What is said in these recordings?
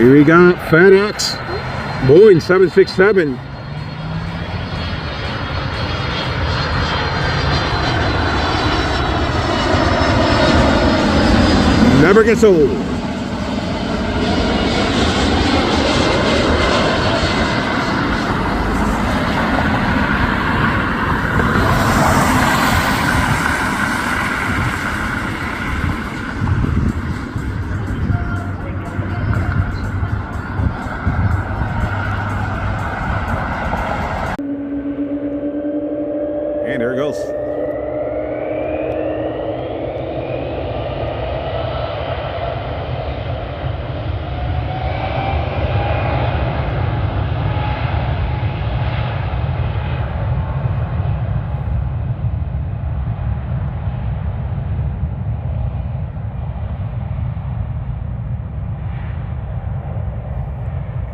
Here we got FedEx, Boeing 767. Never gets old. And there it goes.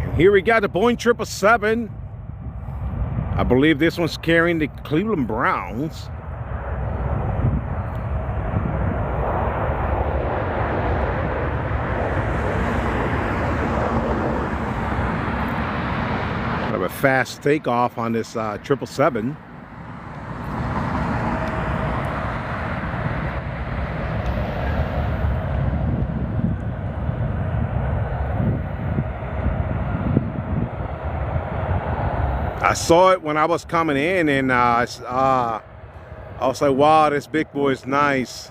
And here we got the Boeing 777. I believe this one's carrying the Cleveland Browns. Have a fast takeoff on this 777. I saw it when I was coming in, and I was like, wow, this big boy is nice.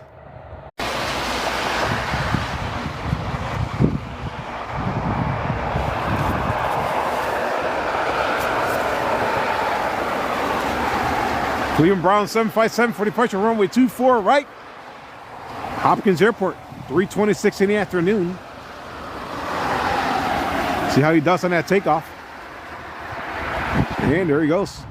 Cleveland Browns 757 for departure runway 24 right. Hopkins Airport, 3:26 in the afternoon. See how he does on that takeoff. And there he goes.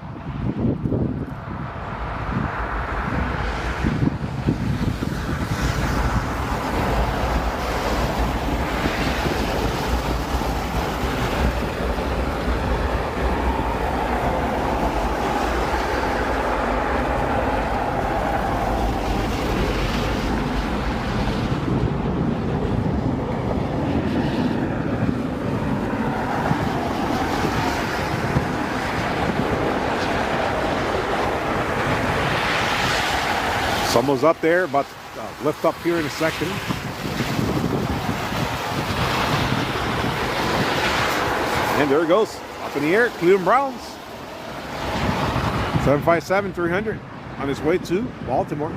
Someone's up there, about to lift up here in a second. And there it goes, up in the air, Cleveland Browns. 757-300 on his way to Baltimore.